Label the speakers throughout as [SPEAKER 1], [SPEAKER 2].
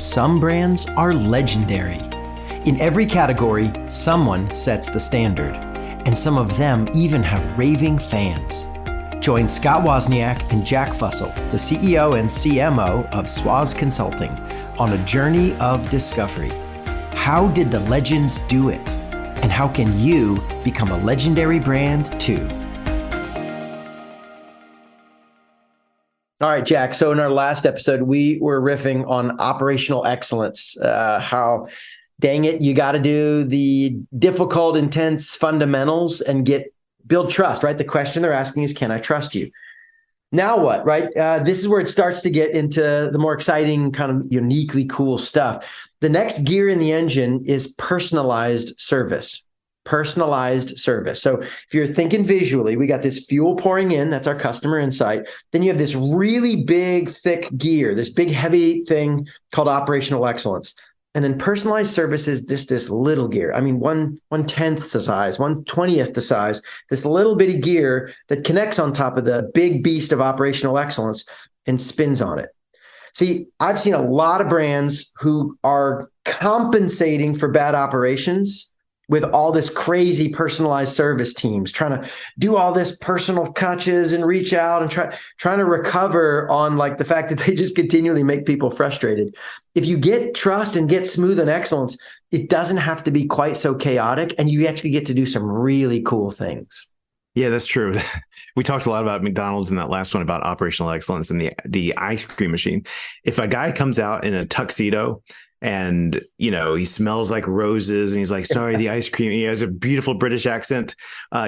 [SPEAKER 1] some brands are legendary. In every category, someone sets the standard, and some of them even have raving fans. Join Scott Wozniak and Jack Fussell, the CEO and CMO of Swaz Consulting, on a journey of discovery. How did the legends do it? And how can you become a legendary brand too? All right, Jack. So in our last episode, we were riffing on operational excellence, how, dang it, you got to do the difficult, intense fundamentals and build trust, right? The question they're asking is, can I trust you? Now what, right? This is where it starts to get into the more exciting, kind of uniquely cool stuff. The next gear in the engine is personalized service. Personalized service. So if you're thinking visually, we got this fuel pouring in, that's our customer insight. Then you have this really big, thick gear, this big, heavy thing called operational excellence. And then personalized service is this little gear. I mean, 1/10th the size, 1/20th the size, this little bitty gear that connects on top of the big beast of operational excellence and spins on it. See, I've seen a lot of brands who are compensating for bad operations with all this crazy personalized service teams, trying to do all this personal touches and reach out and trying to recover on like the fact that they just continually make people frustrated. If you get trust and get smooth and excellence, it doesn't have to be quite so chaotic, and you actually get to do some really cool things.
[SPEAKER 2] Yeah, that's true. We talked a lot about McDonald's in that last one about operational excellence and the ice cream machine. If a guy comes out in a tuxedo and, he smells like roses and he's like, sorry, the ice cream, he has a beautiful British accent.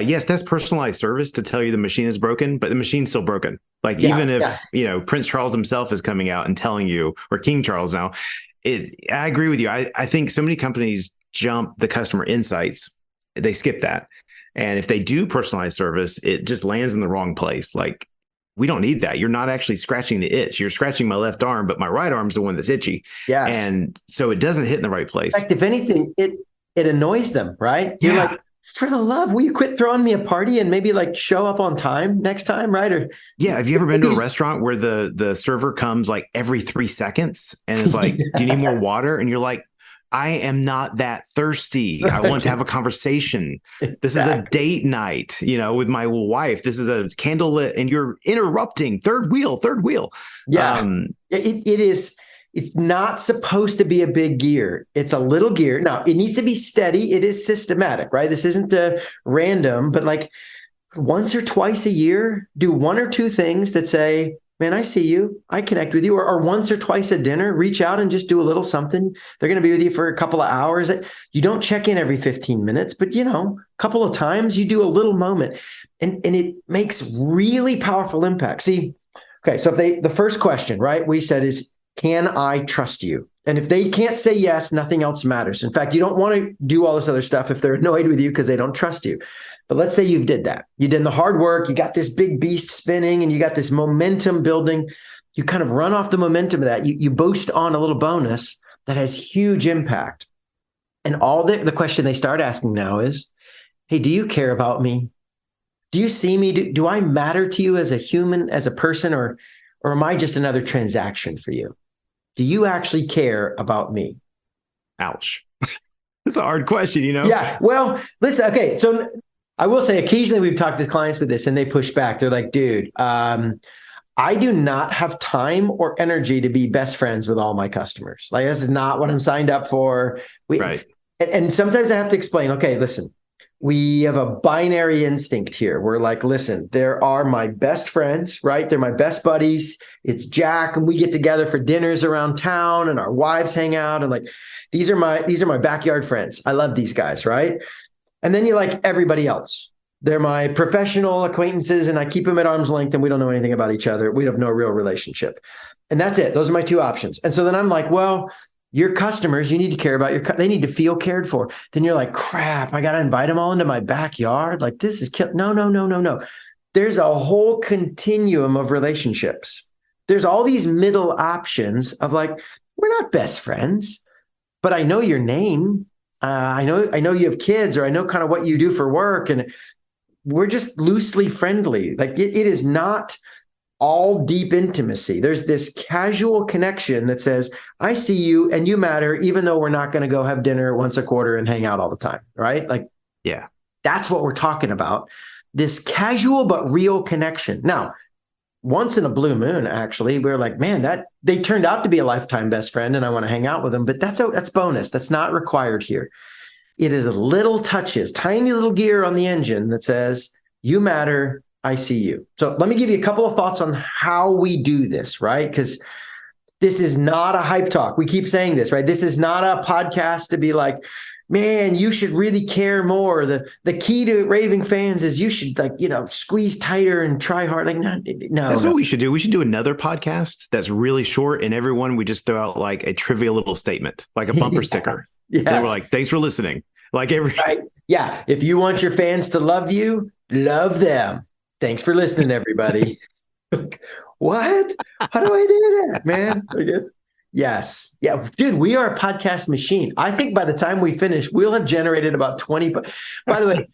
[SPEAKER 2] Yes, that's personalized service to tell you the machine is broken, but the machine's still broken. Like even if, Prince Charles himself is coming out and telling you, or King Charles now, I agree with you. I think so many companies jump the customer insights. They skip that. And if they do personalized service, it just lands in the wrong place. Like, we don't need that. You're not actually scratching the itch. You're scratching my left arm, but my right arm's the one that's itchy.
[SPEAKER 1] Yes.
[SPEAKER 2] And so it doesn't hit in the right place.
[SPEAKER 1] In fact, if anything, it annoys them, right? You're like, for the love, will you quit throwing me a party and maybe like show up on time next time, right? Or
[SPEAKER 2] have you ever been to a restaurant where the server comes like every 3 seconds and is like, do you need more water? And you're like, I am not that thirsty. I want to have a conversation. This is a date night, with my wife. This is a candlelit, and you're interrupting. Third wheel.
[SPEAKER 1] Yeah, it is. It's not supposed to be a big gear. It's a little gear. Now, it needs to be steady. It is systematic, right? This isn't random, but like once or twice a year, do one or two things that say, man, I see you. I connect with you. Or once or twice at dinner, reach out and just do a little something. They're going to be with you for a couple of hours. You don't check in every 15 minutes, but a couple of times you do a little moment, and it makes really powerful impact. See, okay, so if the first question, right, we said is, can I trust you? And if they can't say yes, nothing else matters. In fact, you don't want to do all this other stuff if they're annoyed with you because they don't trust you. But let's say you did that. You did the hard work. You got this big beast spinning and you got this momentum building. You kind of run off the momentum of that. You boost on a little bonus that has huge impact. And all the question they start asking now is, hey, do you care about me? Do you see me? Do I matter to you as a human, as a person, or am I just another transaction for you? Do you actually care about me?
[SPEAKER 2] Ouch. It's a hard question,
[SPEAKER 1] Yeah. Well, listen, okay. So I will say occasionally we've talked to clients with this and they push back. They're like, dude, I do not have time or energy to be best friends with all my customers. Like, this is not what I'm signed up for.
[SPEAKER 2] Right.
[SPEAKER 1] And sometimes I have to explain, okay, listen, we have a binary instinct here. We're like, listen, there are my best friends, right? They're my best buddies. It's Jack, and we get together for dinners around town and our wives hang out. And like, these are my backyard friends. I love these guys, right? And then you like everybody else. They're my professional acquaintances, and I keep them at arm's length, and we don't know anything about each other. We have no real relationship. And that's it. Those are my two options. And so then I'm like, well, your customers, you need to care about they need to feel cared for. Then you're like, crap, I got to invite them all into my backyard. Like, this is no. There's a whole continuum of relationships. There's all these middle options of like, we're not best friends, but I know your name. I know you have kids, or I know kind of what you do for work, and we're just loosely friendly. Like it is not all deep intimacy. There's this casual connection that says, I see you and you matter, even though we're not going to go have dinner once a quarter and hang out all the time, right? Like,
[SPEAKER 2] Yeah.
[SPEAKER 1] that's what we're talking about. This casual but real connection. Now, once in a blue moon, actually, we were like, man, that they turned out to be a lifetime best friend and I want to hang out with them. But that's bonus. That's not required here. It is little touches, tiny little gear on the engine that says, you matter, I see you. So let me give you a couple of thoughts on how we do this, right? Because this is not a hype talk. We keep saying this, right? This is not a podcast to be like, man, you should really care more. The key to raving fans is you should squeeze tighter and try hard. Like, no.
[SPEAKER 2] That's what we should do. We should do another podcast that's really short, and everyone we just throw out like a trivial little statement, like a bumper sticker.
[SPEAKER 1] Yes.
[SPEAKER 2] And we're like, thanks for listening. Like
[SPEAKER 1] right. Yeah. If you want your fans to love you, love them. Thanks for listening, everybody. What? How do I do that, man? I guess. Yes. Yeah. Dude, we are a podcast machine. I think by the time we finish, we'll have generated about 20. By the way,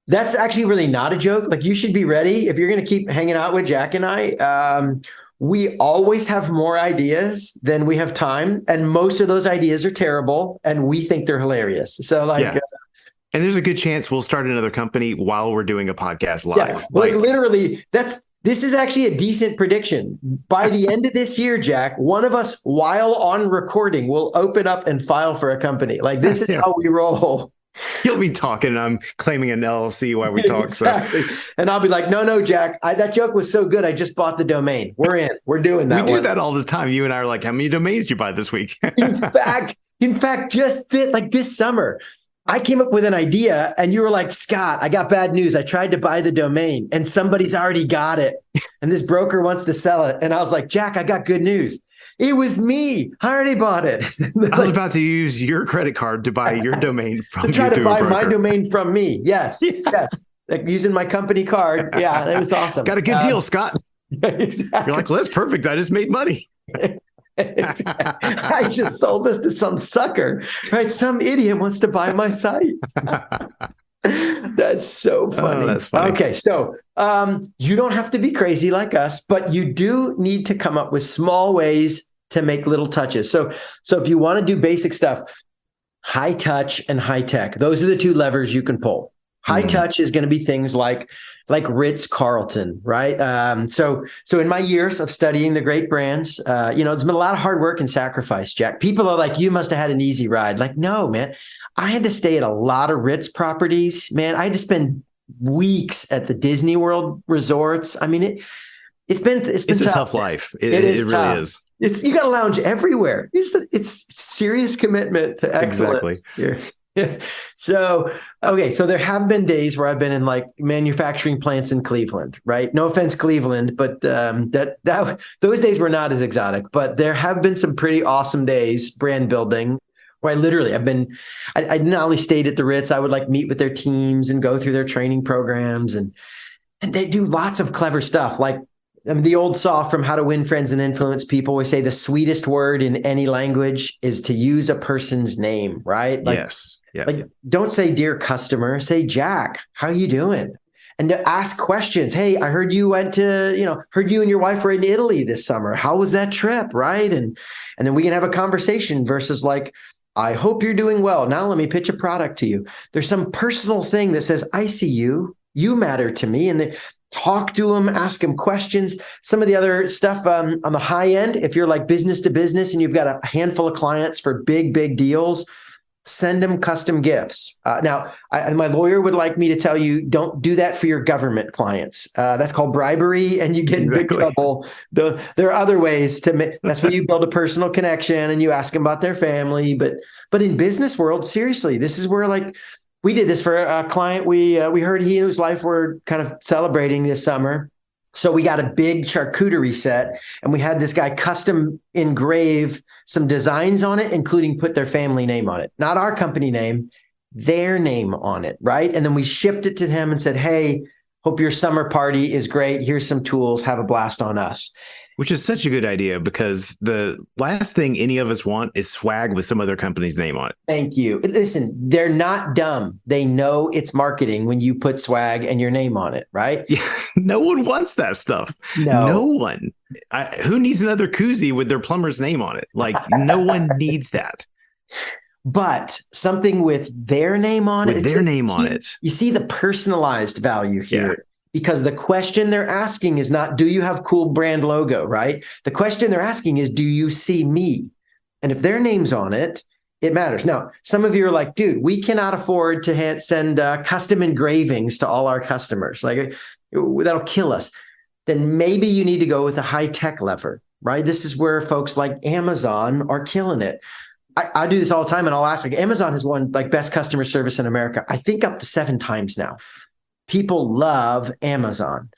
[SPEAKER 1] that's actually really not a joke. Like, you should be ready if you're going to keep hanging out with Jack and I. We always have more ideas than we have time. And most of those ideas are terrible. And we think they're hilarious. So
[SPEAKER 2] and there's a good chance we'll start another company while we're doing a podcast live.
[SPEAKER 1] Yeah, like literally, this is actually a decent prediction. By the end of this year, Jack, one of us, while on recording, will open up and file for a company. Like, this is how we roll.
[SPEAKER 2] You'll be talking and I'm claiming an LLC while we talk.
[SPEAKER 1] Exactly. So. And I'll be like, no, Jack, that joke was so good. I just bought the domain. We're in. We're doing that.
[SPEAKER 2] We do that all the time. You and I are like, how many domains did you buy this week?
[SPEAKER 1] in fact, just this summer, I came up with an idea and you were like, Scott, I got bad news. I tried to buy the domain and somebody's already got it. And this broker wants to sell it. And I was like, Jack, I got good news. It was me. I already bought it.
[SPEAKER 2] I was about to use your credit card to buy your domain from you.
[SPEAKER 1] Try to buy my domain from me. Yes. Yes. Like using my company card. Yeah, that was awesome.
[SPEAKER 2] Got a good deal, Scott.
[SPEAKER 1] Exactly.
[SPEAKER 2] You're like, well, that's perfect. I just made money.
[SPEAKER 1] I just sold this to some sucker, right? Some idiot wants to buy my site. That's so funny.
[SPEAKER 2] Oh, that's funny.
[SPEAKER 1] Okay, so you don't have to be crazy like us, but you do need to come up with small ways to make little touches. So if you want to do basic stuff, high touch and high tech, those are the two levers you can pull. High touch is going to be things like Ritz-Carlton, right? So in my years of studying the great brands, there's been a lot of hard work and sacrifice, Jack. People are like, you must have had an easy ride. Like, no, man, I had to stay at a lot of Ritz properties, man. I had to spend weeks at the Disney World resorts. I mean, it's been
[SPEAKER 2] a tough life. It really is.
[SPEAKER 1] You got to lounge everywhere. It's serious commitment to excellence. Exactly. So there have been days where I've been in like manufacturing plants in Cleveland, right? No offense, Cleveland, but those days were not as exotic. But there have been some pretty awesome days brand building where I not only stayed at the Ritz, I would like meet with their teams and go through their training programs, and they do lots of clever stuff. Like, I mean, the old saw from How to Win Friends and Influence People, we say the sweetest word in any language is to use a person's name, right? Like,
[SPEAKER 2] yes. Yeah.
[SPEAKER 1] Like, don't say, dear customer, say, Jack, how you doing? And to ask questions. Hey, I heard you heard you and your wife were in Italy this summer. How was that trip? Right. And then we can have a conversation versus like, I hope you're doing well. Now let me pitch a product to you. There's some personal thing that says, I see you, you matter to me. And then talk to them, ask them questions. Some of the other stuff on the high end, if you're like business to business and you've got a handful of clients for big deals, send them custom gifts. Now, my lawyer would like me to tell you, don't do that for your government clients. That's called bribery, and you get in big trouble. There are other ways to make. That's where you build a personal connection and you ask them about their family. But in business world, seriously, this is where like we did this for a client. We heard he and his wife were kind of celebrating this summer. So we got a big charcuterie set and we had this guy custom engrave some designs on it, including put their family name on it, not our company name, their name on it. Right. And then we shipped it to him and said, hey, hope your summer party is great. Here's some tools. Have a blast on us.
[SPEAKER 2] Which is such a good idea because the last thing any of us want is swag with some other company's name on it.
[SPEAKER 1] Thank you. Listen, they're not dumb. They know it's marketing when you put swag and your name on it, right?
[SPEAKER 2] Yeah, no one wants that stuff. No
[SPEAKER 1] No.
[SPEAKER 2] one. Who needs another koozie with their plumber's name on it? Like, no one needs that.
[SPEAKER 1] But something with their name on it.
[SPEAKER 2] With their name on it.
[SPEAKER 1] You see the personalized value here.
[SPEAKER 2] Yeah.
[SPEAKER 1] Because the question they're asking is not, do you have cool brand logo, right? The question they're asking is, do you see me? And if their name's on it, it matters. Now, some of you are like, dude, we cannot afford to send custom engravings to all our customers. Like, that'll kill us. Then maybe you need to go with a high-tech lever, right? This is where folks like Amazon are killing it. I do this all the time, and I'll ask, like, Amazon has won like best customer service in America, I think up to 7 times now. People love Amazon.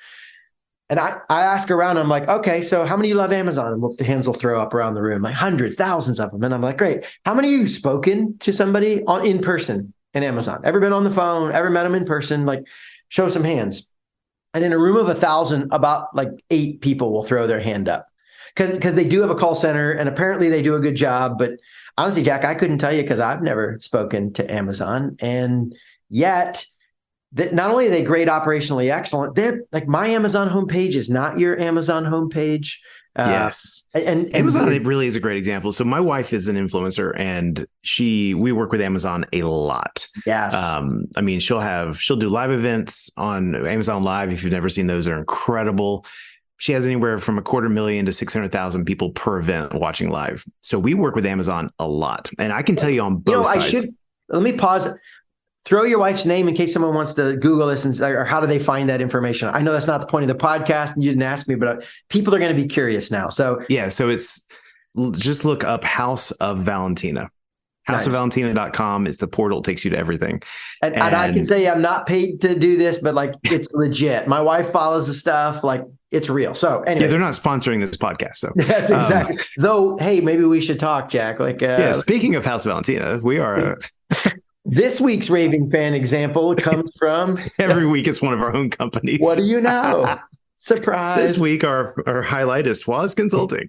[SPEAKER 1] And I ask around, I'm like, okay, so how many of you love Amazon? And the hands will throw up around the room, like hundreds, thousands of them. And I'm like, great. How many of you have spoken to somebody in person in Amazon? Ever been on the phone? Ever met them in person? Like, show some hands. And in a room of 1,000, about like 8 people will throw their hand up because they do have a call center and apparently they do a good job. But honestly, Jack, I couldn't tell you because I've never spoken to Amazon. And yet, that not only are they great operationally excellent, they're like, my Amazon homepage is not your Amazon homepage.
[SPEAKER 2] Yes.
[SPEAKER 1] And
[SPEAKER 2] Amazon, it really is a great example. So my wife is an influencer and we work with Amazon a lot.
[SPEAKER 1] Yes.
[SPEAKER 2] I mean, she'll do live events on Amazon Live. If you've never seen those, they're incredible. She has anywhere from 250,000 to 600,000 people per event watching live. So we work with Amazon a lot. And I can tell you on both sides.
[SPEAKER 1] Let me pause. Throw your wife's name in case someone wants to Google this and or how do they find that information? I know that's not the point of the podcast and you didn't ask me, but people are going to be curious now. So
[SPEAKER 2] yeah, so it's just look up House of Valentina. Houseofvalentina.com is the portal. It takes you to everything.
[SPEAKER 1] And I can say I'm not paid to do this, but like it's legit. My wife follows the stuff. Like it's real. So anyway.
[SPEAKER 2] Yeah, they're not sponsoring this podcast. So
[SPEAKER 1] that's exactly. Though, hey, maybe we should talk, Jack. Like
[SPEAKER 2] yeah, speaking of House of Valentina, we are
[SPEAKER 1] this week's raving fan example comes from
[SPEAKER 2] every week it's one of our own companies.
[SPEAKER 1] What do you know? Surprise.
[SPEAKER 2] This week our highlight is Swaz Consulting.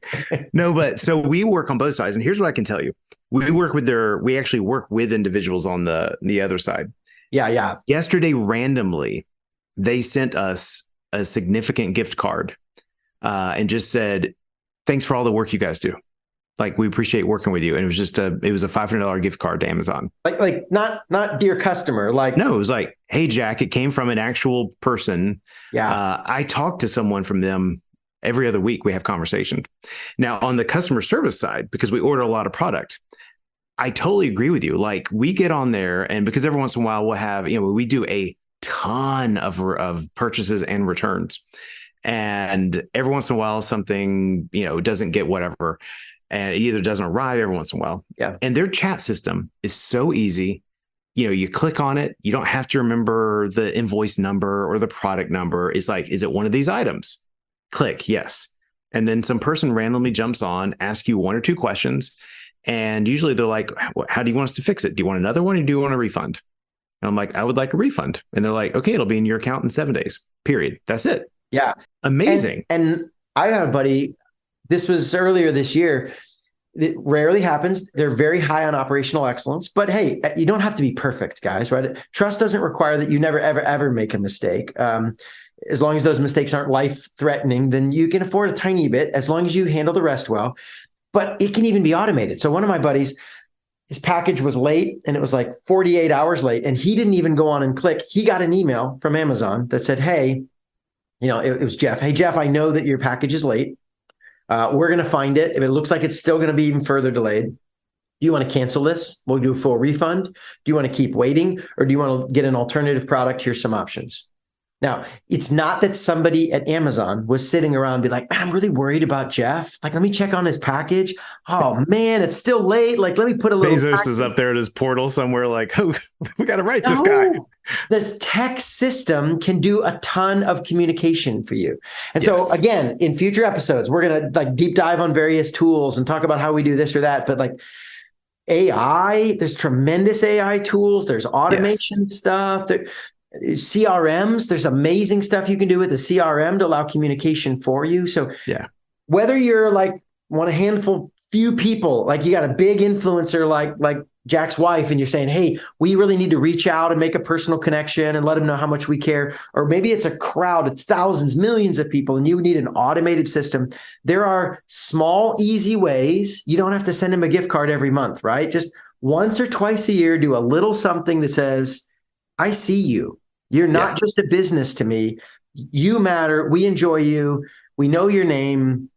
[SPEAKER 2] No, but so we work on both sides. And here's what I can tell you. We actually work with individuals on the other side.
[SPEAKER 1] Yeah, yeah.
[SPEAKER 2] Yesterday, randomly, they sent us a significant gift card and just said, thanks for all the work you guys do. Like, we appreciate working with you. And it was just it was a $500 gift card to Amazon.
[SPEAKER 1] Like not dear customer. Like,
[SPEAKER 2] no, it was like, hey, Jack, it came from an actual person.
[SPEAKER 1] Yeah.
[SPEAKER 2] I talked to someone from them every other week. We have conversation. Now, on the customer service side, because we order a lot of product, I totally agree with you. Like, we get on there and because every once in a while we'll have, we do a ton of purchases and returns. And every once in a while, something, doesn't get whatever. And it either doesn't arrive every once in a while.
[SPEAKER 1] Yeah.
[SPEAKER 2] And their chat system is so easy. You click on it. You don't have to remember the invoice number or the product number. It's like, is it one of these items? Click yes. And then some person randomly jumps on, asks you 1 or 2 questions. And usually they're like, how do you want us to fix it? Do you want another one or do you want a refund? And I'm like, I would like a refund. And they're like, okay, it'll be in your account in 7 days, period. That's it.
[SPEAKER 1] Yeah.
[SPEAKER 2] Amazing.
[SPEAKER 1] And I had a buddy, this was earlier this year. It rarely happens. They're very high on operational excellence, but hey, you don't have to be perfect, guys, right? Trust doesn't require that you never, ever, ever make a mistake. As long as those mistakes aren't life-threatening, then you can afford a tiny bit as long as you handle the rest well. But it can even be automated. So one of my buddies, his package was late and it was like 48 hours late. And he didn't even go on and click. He got an email from Amazon that said, hey, it was Jeff. Hey, Jeff, I know that your package is late. We're going to find it. If it looks like it's still going to be even further delayed, do you want to cancel this? We'll do a full refund. Do you want to keep waiting or do you want to get an alternative product? Here's some options. Now, it's not that somebody at Amazon was sitting around and be like, man, I'm really worried about Jeff. Like, let me check on his package. Oh, man, it's still late. Like, let me put a little...
[SPEAKER 2] Bezos
[SPEAKER 1] package.
[SPEAKER 2] Is up there at his portal somewhere like, oh, we got to write this guy.
[SPEAKER 1] This tech system can do a ton of communication for you. And
[SPEAKER 2] yes.
[SPEAKER 1] So, again, in future episodes, we're going to like deep dive on various tools and talk about how we do this or that. But like AI, there's tremendous AI tools. There's automation stuff. CRMs, there's amazing stuff you can do with the CRM to allow communication for you. So
[SPEAKER 2] yeah,
[SPEAKER 1] whether you're like one a handful few people, like you got a big influencer like Jack's wife, and you're saying, hey, we really need to reach out and make a personal connection and let them know how much we care. Or maybe it's a crowd, it's thousands, millions of people, and you need an automated system. There are small, easy ways. You don't have to send them a gift card every month, right? Just once or twice a year, do a little something that says, I see you. You're not just a business to me. You matter. We enjoy you. We know your name.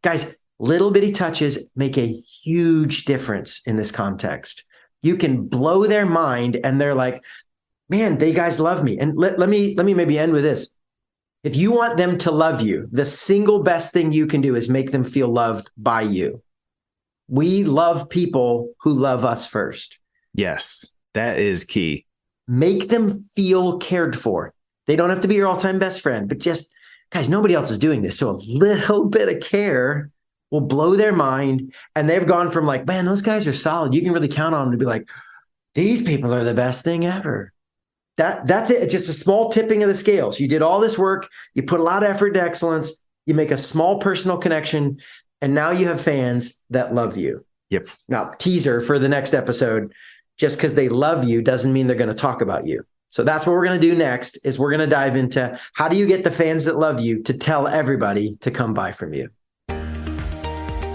[SPEAKER 1] Guys, little bitty touches make a huge difference in this context. You can blow their mind and they're like, man, they guys love me. And let me maybe end with this. If you want them to love you, the single best thing you can do is make them feel loved by you. We love people who love us first.
[SPEAKER 2] Yes, that is key.
[SPEAKER 1] Make them feel cared for. They don't have to be your all-time best friend, but just, guys, nobody else is doing this. So a little bit of care will blow their mind. And they've gone from like, man, those guys are solid. You can really count on them to be like, these people are the best thing ever. That's it. It's just a small tipping of the scales. You did all this work. You put a lot of effort to excellence. You make a small personal connection. And now you have fans that love you.
[SPEAKER 2] Yep.
[SPEAKER 1] Now, teaser for the next episode, just because they love you doesn't mean they're going to talk about you. So that's what we're going to do next is we're going to dive into how do you get the fans that love you to tell everybody to come buy from you.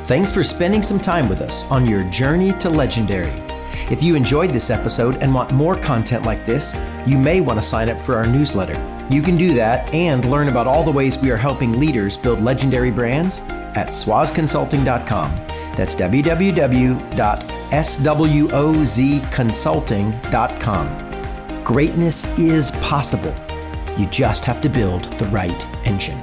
[SPEAKER 3] Thanks for spending some time with us on your journey to legendary. If you enjoyed this episode and want more content like this, you may want to sign up for our newsletter. You can do that and learn about all the ways we are helping leaders build legendary brands at swazconsulting.com. That's www.swozconsulting.com. Greatness is possible. You just have to build the right engine.